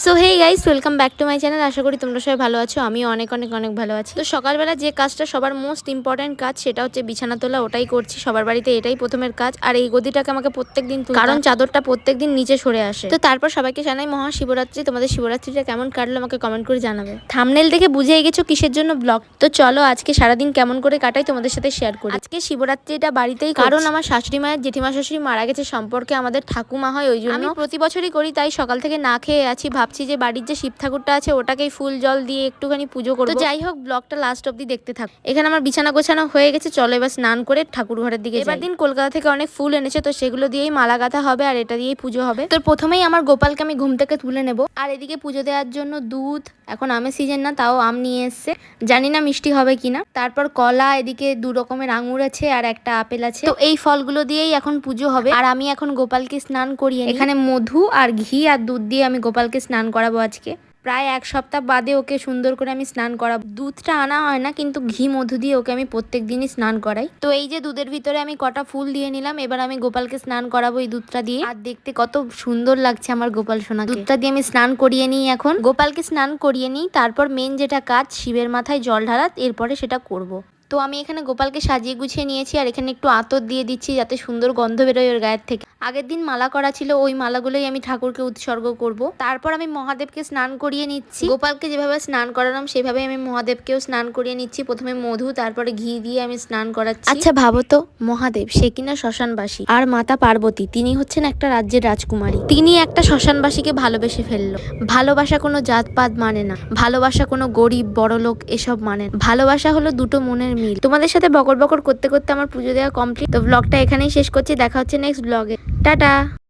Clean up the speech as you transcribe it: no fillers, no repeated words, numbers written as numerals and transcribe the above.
So hey guys, welcome back to my channel. আশা করি তোমরা সবাই ভালো আছো। আমি অনেক অনেক অনেক ভালো আছি। তো সকালবেলা যে কাজটা সবার মোস্ট ইম্পর্টেন্ট কাজ, সেটা হচ্ছে বিছানা তোলা। ওটাই করছি সবার বাড়িতে, এটাই প্রথমের কাজ। আর এই গদিটাকে আমাকে প্রত্যেকদিন তুলতে, কারণ চাদরটা প্রত্যেকদিন নিচে সরে আসে। তো তারপর সবাইকে জানাই মহাশিবরাত্রি। তোমাদের শিবরাত্রিটা কেমন কাটলো আমাকে কমেন্ট করে জানাবে। থাম্বনেল দেখে বুঝেই গেছো কিসের জন্য ব্লগ। তো চলো আজকে সারাদিন কেমন করে কাটাই তোমাদের সাথে শেয়ার করি। আজকে শিবরাত্রিটা বাড়িতেই, কারণ আমার শাশুড়ি মায়ের জেঠিমা শাশুড়ি মারা গেছে সম্পর্কে আমাদের ঠাকুমা হয়, ওই জন্য আমি প্রতি বছরই করি। তাই সকাল থেকে না খেয়ে আছি, ভাবছি যে বাড়ির যে শিব ঠাকুরটা আছে ওটাকেই ফুল জল দিয়ে একটুখানি পুজো করবো। তো যাই হোক, ব্লগটা লাস্ট অব্দি দেখতে থাক। এখানে আমার বিছানা গোছানো হয়ে গেছে, চলো এবার স্নান করে ঠাকুর ঘরের দিকে। এবার দিন কলকাতা থেকে অনেক ফুল এনেছে, তো সেগুলো দিয়েই মালা গাঁথা হবে আর এটা দিয়েই পুজো হবে। তো প্রথমেই আমার গোপালকে আমি ঘুম থেকে তুলে নেব। আর এদিকে পুজো দেওয়ার জন্য দুধ, এখন আমের সিজন না তাও আম নিয়ে এসছে, জানি না মিষ্টি হবে কিনা। তারপর কলা, এদিকে 2 রকমের আঙুর আছে আর একটা আপেল আছে। তো এই ফলগুলো দিয়েই এখন পুজো হবে। আর আমি এখন গোপালকে স্নান করিয়ে এখানে মধু আর ঘি আর দুধ দিয়ে আমি গোপালকে স্নান করাবো আজকে। প্রায় 1 সপ্তাহ বাদে ওকে সুন্দর করে আমি স্নান করাবো। দুধটা আনা হয় না, কিন্তু ঘি মধু দিয়ে ওকে আমি প্রত্যেক দিনই স্নান করাই। তো এই যে দুধের ভিতরে আমি কটা ফুল দিয়ে নিলাম, এবার আমি গোপালকে স্নান করাবো এই দুধটা দিয়ে। আর দেখতে কত সুন্দর লাগছে আমার গোপাল সোনাকে। দুধটা দিয়ে আমি স্নান করিয়ে নিই, এখন গোপালকে স্নান করিয়ে নিই। তারপর মেন যেটা কাজ, শিবের মাথায় জল ঢালা, এরপরে সেটা করব। তো আমি এখানে গোপালকে সাজিয়ে গুছিয়ে নিয়েছি আর এখানে একটু আতর দিয়ে দিচ্ছি যাতে সুন্দর গন্ধ বেরোয় ওর গায়ের থেকে। আগের দিন মালা করা ছিল, ওই মালাগুলোই আমি ঠাকুরকে উৎসর্গ করব। তারপর আমি মহাদেবকে স্নান করিয়ে নিচ্ছি। গোপালকে যেভাবে স্নান করালাম সেভাবে আমি মহাদেবকেও স্নান করিয়ে নিচ্ছি। প্রথমে মধু, তারপরে ঘি দিয়ে আমি স্নান করাচ্ছি। আচ্ছা ভাবো তো, মহাদেব সে কিনা শ্মশানবাসী, আর মাতা পার্বতী তিনি হচ্ছেন একটা রাজ্যের রাজকুমারী। তিনি একটা শ্মশানবাসীকে ভালোবেসে ফেললো। ভালোবাসা কোনো জাতপাত মানে না, ভালোবাসা কোনো গরিব বড়লোক এসব মানে না। ভালোবাসা হলো দুটো মনের মিল। তোমাদের সাথে বকর বকর করতে করতে আমার পুজো দেওয়া কমপ্লিট। তো ব্লগটা এখানেই শেষ করছি, দেখা হচ্ছে নেক্সট ব্লগে। টাটা।